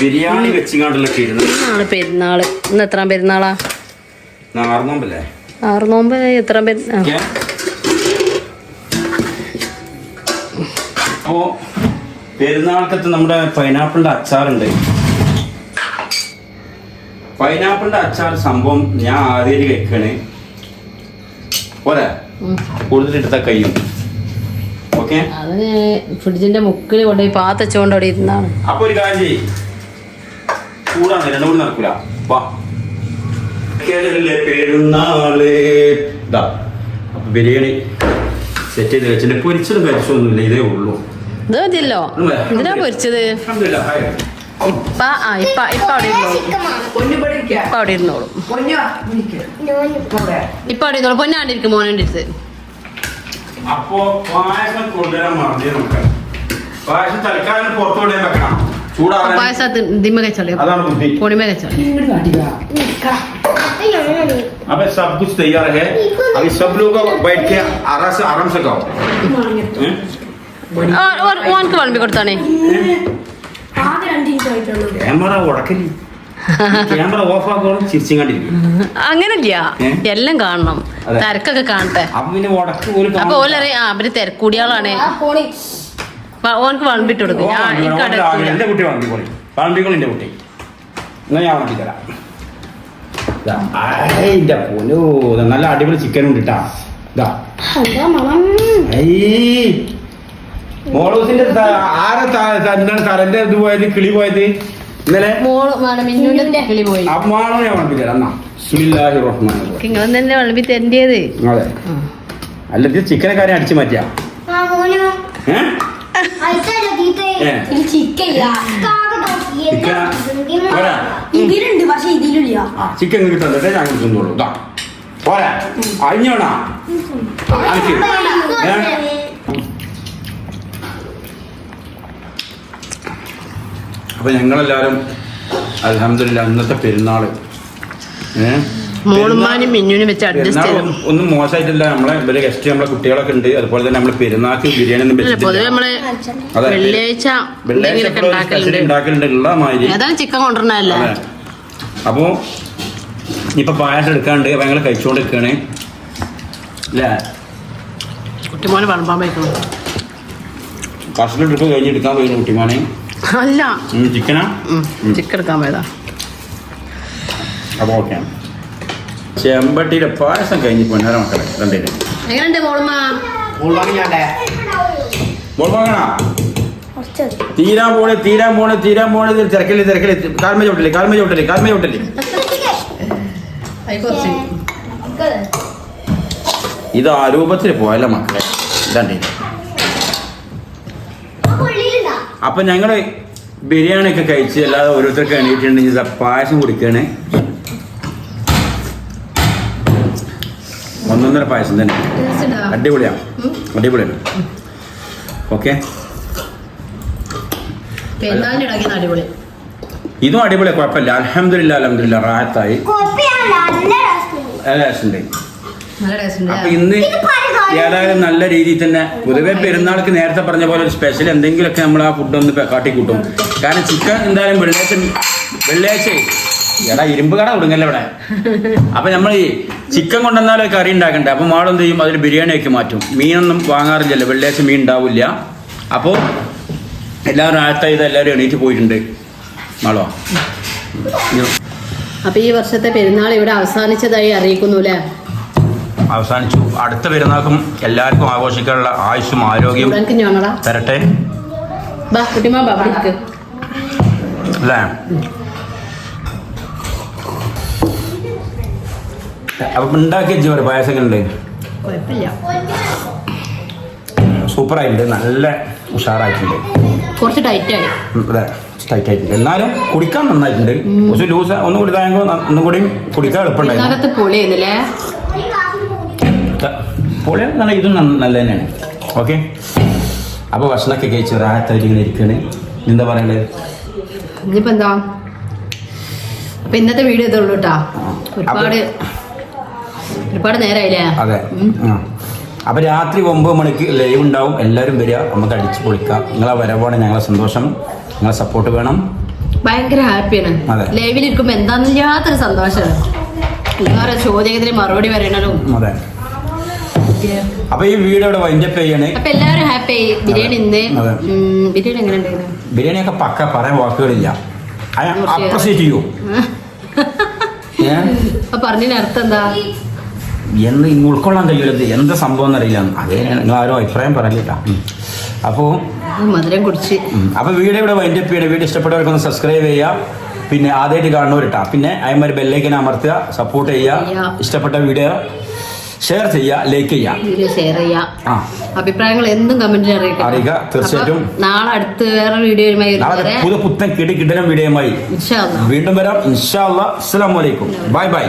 ബിരിയാണി വെച്ചുകൊണ്ടുള്ള പെരുന്നാള്. ഇന്ന് എത്രാം പെരുന്നാളാ? 6 നോമ്പല്ലേ? 6 നോമ്പ്. എത്ര അപ്പോ പെരുന്നാൾക്കത്ത് നമ്മുടെ പൈനാപ്പിളിന്റെ അച്ചാറുണ്ട്. പൈനാപ്പിളിന്റെ അച്ചാർ സംഭവം ഞാൻ ആദ്യം കഴിക്കണേ പോരാ, കൂടുതലെടുത്താ കഴിയും. ഓക്കെ. അത് ഫ്രിഡ്ജിന്റെ മുക്കിൽ കൊണ്ടുപോയി പാത്തച്ചുകൊണ്ട് അവിടെ ഇരുന്നാണ്. അപ്പൊ ഒരു കാര്യം ചെയ്യ്, ചൂടാണ് 2 കൂടി നടക്കൂല. വാ പെരുന്നാള്. അപ്പൊ ബിരിയാണി സെറ്റ് ചെയ്ത് വെച്ചിട്ട് പൊരിച്ചതും കരിച്ചൊന്നുമില്ല. ഇതേ ഉള്ളൂ. ഇത് മതിയല്ലോ. എന്തിനാ പൊരിച്ചത്? ഇപ്പ അവിടെ ഇരുന്നോളും. ഇപ്പൊ അവിടെ ഇരുന്നോളും. പൊന്നാണ്ടിരിക്കും മോനെ അടുത്ത്. അപ്പോ പായസം കൊണ്ടുവരാൻ മറന്നേ നോക്കാം. പായസം തൽക്കാലം പുറത്തോടെ വെക്കണം. പായസത്ത് ദിമ്മ കച്ചോളി, പൊടിമ കച്ചോളി. अब सब कुछ तैयार है. अभी सब लोग बैठ के आराम से खाओ. ഓനക്ക് വിളമ്പി കൊടുത്താണേ. ക്യാമറ ഉടക്കല്, ക്യാമറ ഓഫ് ആക്കണം. ചിരിച്ചിങ്ങാണ്ടിരിക്കും. അങ്ങനല്ല, എല്ലാം കാണണം. തിരക്കൊക്കെ കാണട്ടെ. അപ്പൊ ഓലറിയാം അവര് തിരക്കൂടിയാളാണ്. ഓനക്ക് വിളമ്പിട്ട് കൊടുക്കും. എന്റെ കുട്ടി വളമ്പിക്കോളി. വളമ്പിക്കോളി കുട്ടി. എന്നാ ഞാൻ വളമ്പി തരാം. നല്ല അടിപൊളി ചിക്കൻ ഉണ്ട് കേട്ടാ. മോളൂസിന്റെ തലന്റെ ഇത് പോയത്, കിളി പോയത് ഇന്നലെ. അമ്മാണോ ഞാൻ വളമ്പി തരാം. എന്നാ ബിസ്മില്ലാഹിർ റഹ്മാനിർ റഹീം. നിങ്ങൾ തന്നെ വളമ്പി തരേണ്ടത്. അതെ. അല്ലെങ്കിൽ ചിക്കനെ കാര്യം അടിച്ചു മാറ്റിയാ. ഇതിലുണ്ട് പക്ഷെ ഇതിലില്ല. ചിക്കൻ കിട്ടുന്നിട്ട് ഞാൻ തിന്നോളൂ. പോരാ അഴിഞ്ഞോണാ. അപ്പൊ ഞങ്ങളെല്ലാരും അൽഹംദുലില്ലാ ഇന്നത്തെ പെരുന്നാള് മോളുമാനും മിന്നുവിനും വെച്ച് അഡ്ജസ്റ്റ് ചെയ്തു. ഒന്നും മോശമായിട്ടില്ല. നമ്മളെ ഇവരെ ഗസ്റ്റ് നമ്മളെ കുട്ടികളൊക്കെ ഉണ്ട്. അതുപോലെ തന്നെ നമ്മള് പെരുന്നാൾക്ക് ബിരിയാണി ഒന്നും വെള്ളിയാഴ്ച ഉണ്ടാക്കലുണ്ട് ഉള്ള മാതിരി. ചിക്കൻ കൊണ്ടുവരണല്ലേ. അപ്പോ ഇപ്പൊ പായസം എടുക്കാണ്ട് അപ്പൊ ഞങ്ങള് കഴിച്ചുകൊണ്ടിരിക്കണേ അല്ലേ? കുട്ടിമോനെ വളമ്പാൻ വയ്ക്കണം. ഫസ്റ്റ് ട്രിപ്പ് കഴിഞ്ഞ് എടുക്കാൻ പോയി കുട്ടിമോനെ. അല്ല, ചിക്കനാ? ചിക്കൻ എടുക്കാൻ പോയതാ. അപ്പൊ ഓക്കെ. ചെമ്പട്ടിയിലെ പായസം കഴിഞ്ഞ് പൊന്നാര മക്കളെ കണ്ടില്ലേ? എങ്ങനെയുണ്ട് മോളുമാ? തീരാൻ പോണേ തിരക്കല്. കാൽമ ചവിട്ടല്. ഇത് ആരൂപത്തിൽ പോയല്ല മക്കളെ. ഇതാണ്ടേ. അപ്പൊ ഞങ്ങള് ബിരിയാണി ഒക്കെ കഴിച്ച് അല്ലാതെ ഓരോരുത്തർക്ക് എണീറ്റുണ്ടെങ്കിൽ പായസം കുടിക്കണേ. 1.5 പായസം തന്നെ. അടിപൊളിയാണ്. ഓക്കെ. ഇതും അടിപൊളി, കുഴപ്പമില്ല. അൽഹംദുലില്ലാ റാഹത്തായി. നല്ല ടേസ്റ്റ് ഉണ്ട്. അപ്പൊ ഇന്ന് ഏതായാലും നല്ല രീതിയിൽ തന്നെ പൊതുവെ പെരുന്നാൾക്ക് നേരത്തെ പറഞ്ഞ പോലെ ഒരു സ്പെഷ്യൽ എന്തെങ്കിലുമൊക്കെ നമ്മൾ ആ ഫുഡ് ഒന്ന് കാട്ടിക്കൂട്ടും. കാരണം ചിക്കൻ എന്തായാലും വെള്ളിയാഴ്ച എടാ ഇരുമ്പ് കട കൊടുങ്ങല്ലേ ഇവിടെ. അപ്പൊ നമ്മൾ ഈ ചിക്കൻ കൊണ്ടുവന്നാലും കറി ഉണ്ടാക്കണ്ടേ. അപ്പൊ മാളെന്ത് ചെയ്യും, അതിൽ ബിരിയാണിയൊക്കെ മാറ്റും. മീനൊന്നും വാങ്ങാറില്ലല്ലോ, വെള്ളിയാഴ്ച മീൻ ഉണ്ടാവില്ല. അപ്പോൾ എല്ലാവരും ആഴത്തായത് എല്ലാവരും എണീറ്റ് പോയിട്ടുണ്ട് മാളോ. അപ്പൊ ഈ വർഷത്തെ പെരുന്നാൾ ഇവിടെ അവസാനിച്ചതായി അറിയിക്കുന്നു അല്ലേ? അവസാനിച്ചു. അടുത്ത പെരുന്നാൾക്കും എല്ലാവർക്കും ആഘോഷിക്കാനുള്ള ആയുസ്സും ആരോഗ്യവും തരട്ടെ അല്ലേ. അപ്പൊ ഉണ്ടാക്കിയ ജീവൻ പായസങ്ങളുണ്ട്, സൂപ്പറായിട്ടുണ്ട്, നല്ല ഉഷാറായിട്ടുണ്ട്. കുറച്ച് ടൈറ്റായി, ടൈറ്റ് ആയിട്ടുണ്ട്. എന്നാലും കുടിക്കാൻ നന്നായിട്ടുണ്ട്. കുറച്ച് ലൂസ് ഒന്നും കുടിക്കാമെങ്കിൽ ഒന്നും കൂടി കുടിക്കാൻ എളുപ്പമുണ്ടായിരുന്നു. പൊളി നല്ല ഇതും നല്ല തന്നെയാണ്. ഓക്കെ, അപ്പോൾ ഭക്ഷണമൊക്കെ കഴിച്ച് റാഹത്തായിട്ട് ഇങ്ങനെ ഇരിക്കുകയാണ്. എന്താ പറയണ്ടത് ഇനിയിപ്പോ എന്താ? അപ്പൊ ഇന്നത്തെ വീഡിയോ ഇതുള്ളൂ കേട്ടാ. ഒരുപാട് നേരമായില്ലേ? അതെ. അപ്പൊ രാത്രി 9 മണിക്ക് ലൈവ് ഉണ്ടാവും. എല്ലാവരും വരിക, നമുക്ക് അടിച്ച് പൊളിക്കാം. നിങ്ങളെ വരവാണ് ഞങ്ങളെ സന്തോഷം, നിങ്ങളെ സപ്പോർട്ട് വേണം. ഭയങ്കര ഹാപ്പിയാണ് ലൈവിലിരിക്കുമ്പോ. എന്താന്നില്ലാത്തൊരു സന്തോഷമാണ്. വേറെ ചോദ്യത്തിന് മറുപടി പറയണല്ലോ. അതെ. അപ്പൊ ഈ വീഡിയോ ഇവിടെ വൈൻഡപ്പ് ചെയ്യണേ. അപ്പൊ എല്ലാവരും ഹാപ്പി. ബിരിയാണി ബിരിയാണി എങ്ങനെ ഉണ്ടായിരുന്നു? ബിരിയാണിയൊക്കെ പക്ക, പറയാൻ വാക്കുകളില്ല. അപ്രിഷിയേറ്റ് ചെയ്യൂ. പറഞ്ഞതിന് അർത്ഥം എന്താ എന്ന് ഉൾക്കൊള്ളാൻ കഴിയുള്ളത് എന്താ സംഭവം എന്നറിയില്ല. അതേ നിങ്ങൾ ആരും അഭിപ്രായം പറയില്ല. അപ്പോൾ മധുരം കുടിച്ച് അപ്പൊ വീഡിയോ ഇവിടെ വൈൻഡപ്പ് ചെയ്യണം. വീഡിയോ ഇഷ്ടപ്പെട്ടവർക്കൊന്ന് സബ്സ്ക്രൈബ് ചെയ്യുക. പിന്നെ ആദ്യമായിട്ട് കാണുന്നവരിട്ടാ പിന്നെ അയമാര് ബെല്ലേക്കിനെ അമർത്തുക, സപ്പോർട്ട് ചെയ്യുക. ഇഷ്ടപ്പെട്ട വീഡിയോ ഷെയർ ചെയ്യുക, ലൈക്ക് ചെയ്യുക. അഭിപ്രായങ്ങൾ എന്തും കമന്റിൽ അറിയിക്കുക. തീർച്ചയായിട്ടും. നാളെ അടുത്ത് വേറെ വീഡിയോയുമായി പുതിയ പുത്തൻ കിടിലൻ വീഡിയോയുമായി വീണ്ടും വരാം ഇൻഷാ അല്ലാഹ്. അസ്സലാമു അലൈക്കും. Bye bye.